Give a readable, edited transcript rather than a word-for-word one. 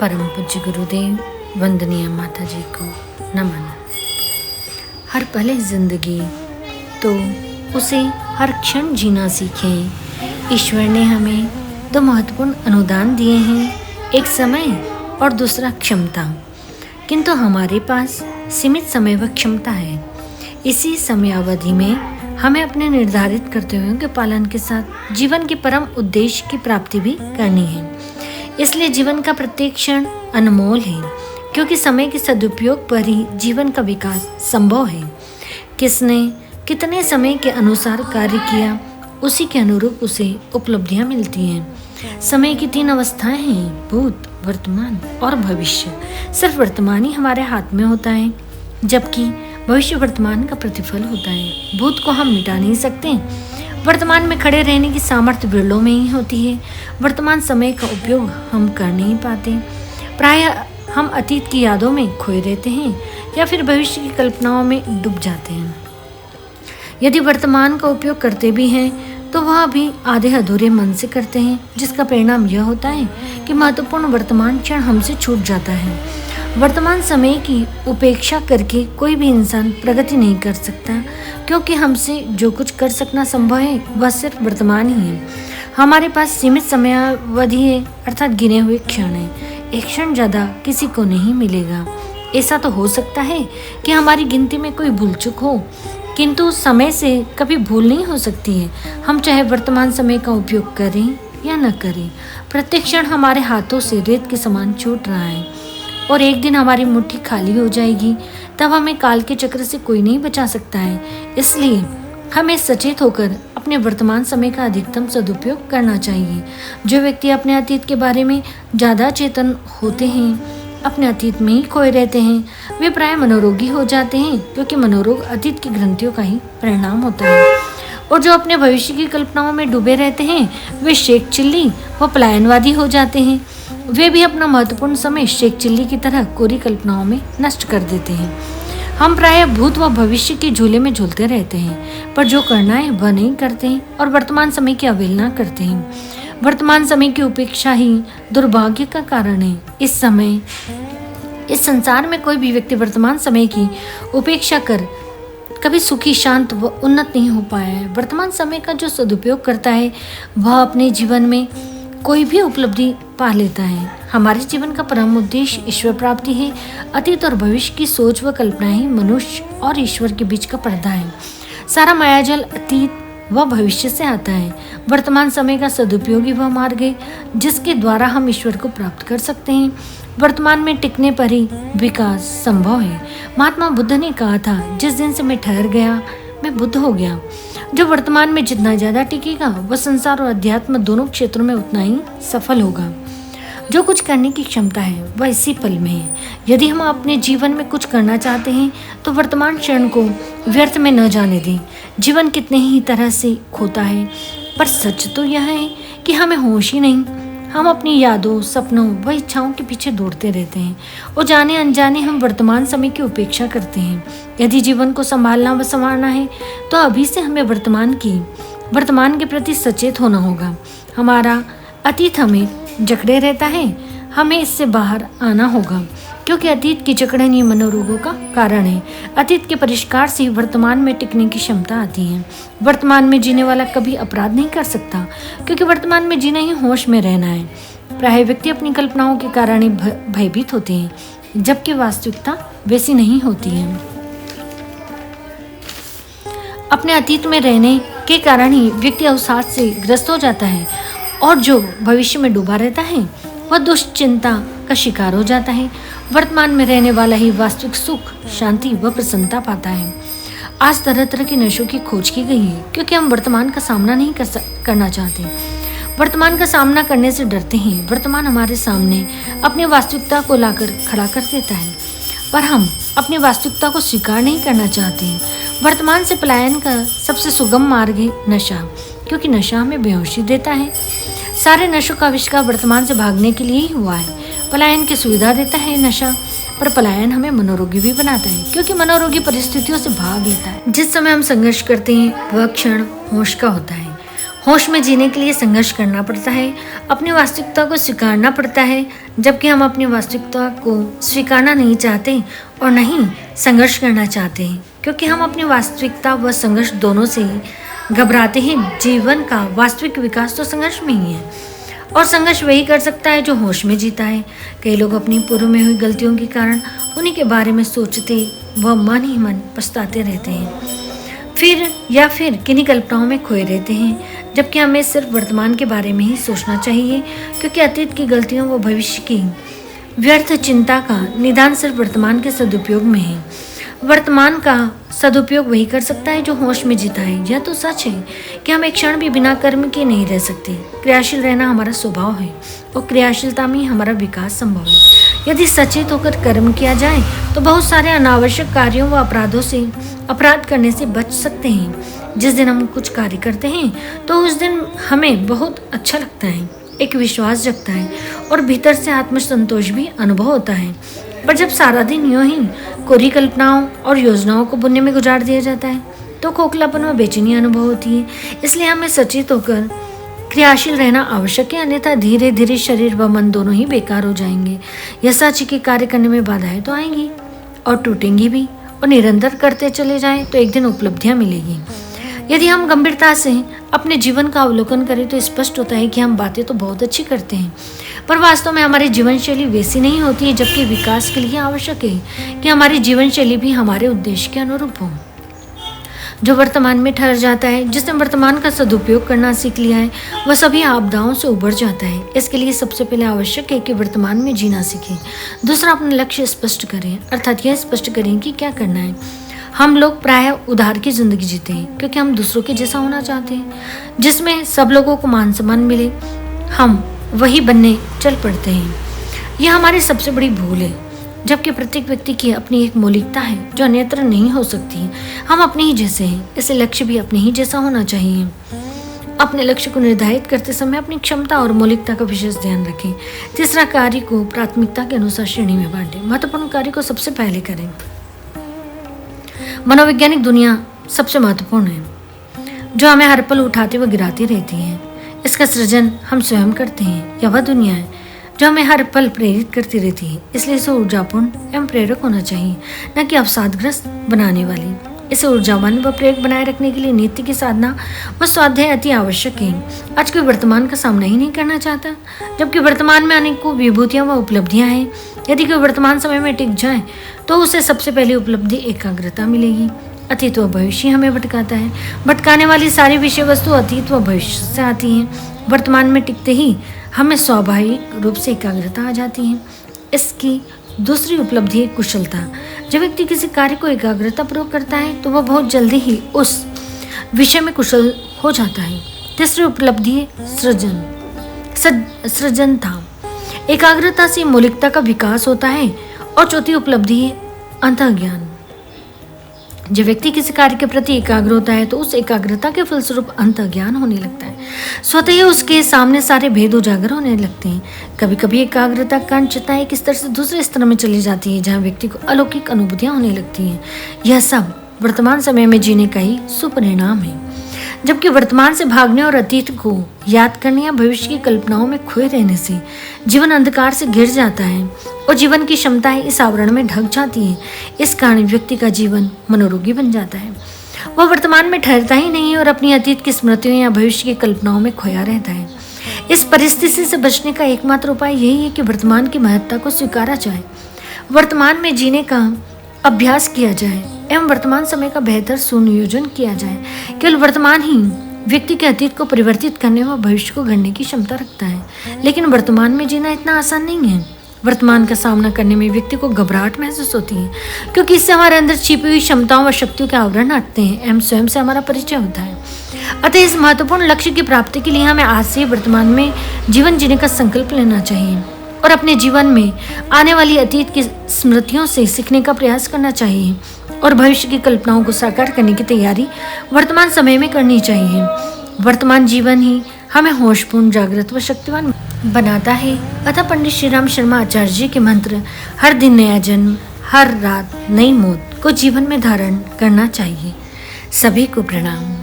परम पूज्य गुरुदेव, वंदनीय माता जी को नमन। हर पल जिंदगी तो उसे हर क्षण जीना सीखें। ईश्वर ने हमें दो महत्वपूर्ण अनुदान दिए हैं, एक समय और दूसरा क्षमता। किंतु हमारे पास सीमित समय व क्षमता है। इसी समयावधि में हमें अपने निर्धारित कर्तव्यों के पालन के साथ जीवन के परम उद्देश्य की प्राप्ति भी करनी है। इसलिए जीवन का प्रत्येक क्षण अनमोल है, क्योंकि समय के सदुपयोग पर ही जीवन का विकास संभव है। किसने कितने समय के अनुसार कार्य किया, उसी के अनुरूप उसे उपलब्धियां मिलती हैं। समय की 3 अवस्थाएं हैं, भूत, वर्तमान और भविष्य। सिर्फ वर्तमान ही हमारे हाथ में होता है, जबकि भविष्य वर्तमान का प्रतिफल होता है। भूत को हम मिटा नहीं सकते। वर्तमान में खड़े रहने की सामर्थ्य बिरलों में ही होती है। वर्तमान समय का उपयोग हम कर नहीं पाते। प्रायः हम अतीत की यादों में खोए रहते हैं या फिर भविष्य की कल्पनाओं में डूब जाते हैं। यदि वर्तमान का उपयोग करते भी हैं तो वह भी आधे अधूरे मन से करते हैं, जिसका परिणाम यह होता है कि महत्वपूर्ण वर्तमान क्षण हमसे छूट जाता है। वर्तमान समय की उपेक्षा करके कोई भी इंसान प्रगति नहीं कर सकता, क्योंकि हमसे जो कुछ कर सकना संभव है वह सिर्फ वर्तमान ही है। हमारे पास सीमित समयावधि है, अर्थात गिने हुए क्षण है। एक क्षण ज़्यादा किसी को नहीं मिलेगा। ऐसा तो हो सकता है कि हमारी गिनती में कोई भूल चूक हो, किंतु समय से कभी भूल नहीं हो सकती है। हम चाहे वर्तमान समय का उपयोग करें या न करें, प्रत्येक क्षण हमारे हाथों से रेत के समान छूट रहा है और एक दिन हमारी मुट्ठी खाली हो जाएगी। तब हमें काल के चक्र से कोई नहीं बचा सकता है। इसलिए हमें सचेत होकर अपने वर्तमान समय का अधिकतम सदुपयोग करना चाहिए। जो व्यक्ति अपने अतीत के बारे में ज़्यादा चेतन होते हैं, अपने अतीत में ही खोए रहते हैं, वे प्राय मनोरोगी हो जाते हैं, क्योंकि मनोरोग अतीत की ग्रंथियों का ही परिणाम होता है। और जो अपने भविष्य की कल्पनाओं में डूबे रहते हैं, वे शेख चिल्ली व पलायनवादी हो जाते हैं। वे भी अपना महत्वपूर्ण समय शेख चिल्ली की तरह कोरी कल्पनाओं में नष्ट कर देते हैं। हम प्रायः भूत व भविष्य के झूले में झूलते रहते हैं, पर जो करना है वह नहीं करते हैं और वर्तमान समय की अवहेलना करते हैं। वर्तमान समय की उपेक्षा ही दुर्भाग्य का कारण है। इस संसार में कोई भी व्यक्ति वर्तमान समय की उपेक्षा कर कभी सुखी, शांत व उन्नत नहीं हो पाया है। वर्तमान समय का जो सदुपयोग करता है वह अपने जीवन में कोई भी उपलब्धि पा लेता है। हमारे जीवन का परम उद्देश्य ईश्वर प्राप्ति है। अतीत और भविष्य की सोच व कल्पना ही मनुष्य और ईश्वर के बीच का पर्दा है। सारा मायाजाल अतीत व भविष्य से आता है। वर्तमान समय का सदुपयोगी वह मार्ग है जिसके द्वारा हम ईश्वर को प्राप्त कर सकते हैं। वर्तमान में टिकने पर ही विकास संभव है। महात्मा बुद्ध ने कहा था, जिस दिन से मैं ठहर गया मैं बुद्ध हो गया। जो वर्तमान में जितना ज्यादा टिकेगा वह संसार और अध्यात्म दोनों क्षेत्रों में उतना ही सफल होगा। जो कुछ करने की क्षमता है वह इसी पल में है। यदि हम अपने जीवन में कुछ करना चाहते हैं तो वर्तमान क्षण को व्यर्थ में न जाने दें। जीवन कितने ही तरह से खोता है, पर सच तो यह है कि हमें होश ही नहीं। हम अपनी यादों, सपनों व इच्छाओं के पीछे दौड़ते रहते हैं और जाने अनजाने हम वर्तमान समय की उपेक्षा करते हैं। यदि जीवन को संभालना व संवारना है तो अभी से हमें वर्तमान के प्रति सचेत होना होगा। हमारा अतीत हमें जकड़े रहता है, हमें इससे बाहर आना होगा, क्योंकि अतीत की जकड़न ही मनोरोगों का कारण है। अतीत के परिष्कार से वर्तमान में टिकने की क्षमता आती है। वर्तमान में जीने वाला कभी अपराध नहीं कर सकता, क्योंकि वर्तमान में जीना ही होश में रहना है। प्राय व्यक्ति अपनी कल्पनाओं के कारण ही भयभीत होते हैं, जबकि वास्तविकता वैसी नहीं होती है। अपने अतीत में रहने के कारण ही व्यक्ति अवसाद से ग्रस्त हो जाता है और जो भविष्य में डूबा रहता है वह दुश्चिंता का शिकार हो जाता है। वर्तमान में रहने वाला ही वास्तविक सुख, शांति व प्रसन्नता पाता है। आज तरह तरह के नशों की खोज की गई है, क्योंकि हम वर्तमान का सामना नहीं करना चाहते। वर्तमान का सामना करने से डरते हैं। वर्तमान हमारे सामने अपनी वास्तविकता को लाकर खड़ा कर देता है, पर हम अपनी वास्तविकता को स्वीकार नहीं करना चाहते। वर्तमान से पलायन का सबसे सुगम मार्ग है नशा, क्योंकि नशा हमें बेहोशी देता है। सारे नशों का आविष्कार वर्तमान से भागने के लिए ही हुआ है। पलायन की सुविधा देता है नशा, पर पलायन हमें मनोरोगी भी बनाता है, क्योंकि मनोरोगी परिस्थितियों से भाग लेता है। जिस समय हम संघर्ष करते हैं वह क्षण होश का होता है। होश में जीने के लिए संघर्ष करना पड़ता है, अपनी वास्तविकता को स्वीकारना पड़ता है, जबकि हम अपनी वास्तविकता को स्वीकारना नहीं चाहते और नहीं संघर्ष करना चाहते, क्योंकि हम अपनी वास्तविकता व संघर्ष दोनों से ही घबराते हैं। जीवन का वास्तविक विकास तो संघर्ष में ही है, और संघर्ष वही कर सकता है जो होश में जीता है। कई लोग अपनी पूर्व में हुई गलतियों के कारण उन्हीं के बारे में सोचते व मन ही मन पछताते रहते हैं, फिर किन्हीं कल्पनाओं में खोए रहते हैं, जबकि हमें सिर्फ वर्तमान के बारे में ही सोचना चाहिए, क्योंकि अतीत की गलतियों व भविष्य की व्यर्थ चिंता का निदान सिर्फ वर्तमान के सदुपयोग में है। वर्तमान का सदुपयोग वही कर सकता है जो होश में जीता है। यह तो सच है कि हम एक क्षण भी बिना कर्म के नहीं रह सकते। क्रियाशील रहना हमारा स्वभाव है और क्रियाशीलता में हमारा विकास संभव है। यदि सचेत होकर कर्म किया जाए तो बहुत सारे अनावश्यक कार्यों व अपराधों से अपराध करने से बच सकते हैं। जिस दिन हम कुछ कार्य करते हैं तो उस दिन हमें बहुत अच्छा लगता है, एक विश्वास जगता है और भीतर से आत्मसंतोष भी अनुभव होता है। पर जब सारा दिन यूं ही कोरी कल्पनाओं और योजनाओं को बुनने में गुजार दिया जाता है तो खोखलापन व बेचैनी अनुभव होती है। इसलिए हमें सचेत होकर क्रियाशील रहना आवश्यक है, अन्यथा धीरे धीरे शरीर व मन दोनों ही बेकार हो जाएंगे। यह सच कि कार्य करने में बाधाएं तो आएंगी और टूटेंगी भी, और निरंतर करते चले जाएं तो एक दिन उपलब्धियां मिलेगी। यदि हम गंभीरता से अपने जीवन का अवलोकन करें तो स्पष्ट होता है कि हम बातें तो बहुत अच्छी करते हैं, पर वास्तव में हमारी जीवन शैली वैसी नहीं होती है। जबकि विकास के लिए आवश्यक है कि हमारी जीवन शैली भी हमारे उद्देश्य के अनुरूप हो। जो वर्तमान में ठहर जाता है, जिसने वर्तमान का सदुपयोग करना सीख लिया है, वह सभी आपदाओं से उबर जाता है। इसके लिए सबसे पहले आवश्यक है कि वर्तमान में जीना सीखें। दूसरा, अपना लक्ष्य स्पष्ट करें, अर्थात यह स्पष्ट करें कि क्या करना है। हम लोग प्रायः उधार की जिंदगी जीते हैं क्योंकि हम दूसरों के जैसा होना चाहते हैं, जिसमें सब लोगों को मान सम्मान मिले। हम वही बनने चल पड़ते हैं। यह हमारी सबसे बड़ी भूल है, जबकि प्रत्येक व्यक्ति की अपनी एक मौलिकता है जो अन्यत्र नहीं हो सकती। हम अपने ही जैसे हैं, इसलिए लक्ष्य भी अपने ही जैसा होना चाहिए। अपने लक्ष्य को निर्धारित करते समय अपनी क्षमता और मौलिकता का विशेष ध्यान रखें। तीसरा, कार्य को प्राथमिकता के अनुसार श्रेणी में बांटें। महत्वपूर्ण कार्य को सबसे पहले करें। मनोवैज्ञानिक दुनिया सबसे महत्वपूर्ण है, जो हमें हर पल उठाती व गिराती रहती है। इसका सृजन हम स्वयं करते हैं। यह वह दुनिया है जो हमें हर पल प्रेरित करती रहती है, इसलिए इसे ऊर्जापूर्ण एवं प्रेरक होना चाहिए, न कि अवसादग्रस्त बनाने वाली। इसे ऊर्जावान व प्रेरक बनाए रखने के लिए नित्य की साधना व स्वाध्याय अति आवश्यक है। आज कोई वर्तमान का सामना ही नहीं करना चाहता, जबकि वर्तमान में अनेकों विभूतियां व उपलब्धियां हैं। यदि कोई वर्तमान समय में टिक जाए तो उसे सबसे पहली उपलब्धि एकाग्रता मिलेगी। अतीत व भविष्य हमें भटकाता है। भटकाने वाली सारी विषय वस्तु अतीत व भविष्य से आती हैं। वर्तमान में टिकते ही हमें स्वाभाविक रूप से एकाग्रता आ जाती है। इसकी दूसरी उपलब्धि है कुशलता। जब व्यक्ति किसी कार्य को एकाग्रता पूर्वक करता है तो वह बहुत जल्दी ही उस विषय में कुशल हो जाता है। तीसरी उपलब्धि है सृजनता। एकाग्रता से मौलिकता का विकास होता है। और चौथी उपलब्धि है अंतर्ज्ञान। जब व्यक्ति किसी कार्य के प्रति एकाग्र होता है तो उस एकाग्रता के फलस्वरूप अंतर्ज्ञान होने लगता है। स्वतः ही उसके सामने सारे भेद उजागर होने लगते हैं। कभी कभी एकाग्रता का चिंता एक स्तर से दूसरे स्तर में चली जाती है, जहाँ व्यक्ति को अलौकिक अनुभूतियां होने लगती हैं। यह सब वर्तमान समय में जीने का ही सुपरिणाम है। जबकि वर्तमान से भागने और अतीत को याद करने या भविष्य की कल्पनाओं में खोए रहने से जीवन अंधकार से घिर जाता है और जीवन की क्षमताएं इस आवरण में ढक जाती हैं। इस कारण व्यक्ति का जीवन मनोरोगी बन जाता है। वह वर्तमान में ठहरता ही नहीं और अपनी अतीत की स्मृतियों या भविष्य की कल्पनाओं में खोया रहता है। इस परिस्थिति से बचने का एकमात्र उपाय यही है कि वर्तमान की महत्ता को स्वीकारा जाए, वर्तमान में जीने का अभ्यास किया जाए एवं वर्तमान समय का बेहतर सुनियोजन किया जाए। केवल वर्तमान ही व्यक्ति के अतीत को परिवर्तित करने व भविष्य को गढ़ने की क्षमता रखता है, लेकिन वर्तमान में जीना इतना आसान नहीं है। वर्तमान का सामना करने में व्यक्ति को घबराहट महसूस होती है, क्योंकि इससे हमारे अंदर छिपी हुई क्षमताओं व शक्तियों के आवरण हटते हैं एवं स्वयं से हमारा परिचय होता है। अतः इस महत्वपूर्ण लक्ष्य की प्राप्ति के लिए हमें आज से वर्तमान में जीवन जीने का संकल्प लेना चाहिए और अपने जीवन में आने वाली अतीत की स्मृतियों से सीखने का प्रयास करना चाहिए और भविष्य की कल्पनाओं को साकार करने की तैयारी वर्तमान समय में करनी चाहिए। वर्तमान जीवन ही हमें होशपूर्ण, जागृत व शक्तिवान बनाता है। अतः पंडित श्री राम शर्मा आचार्य जी के मंत्र हर दिन नया जन्म, हर रात नई मौत को जीवन में धारण करना चाहिए। सभी को प्रणाम।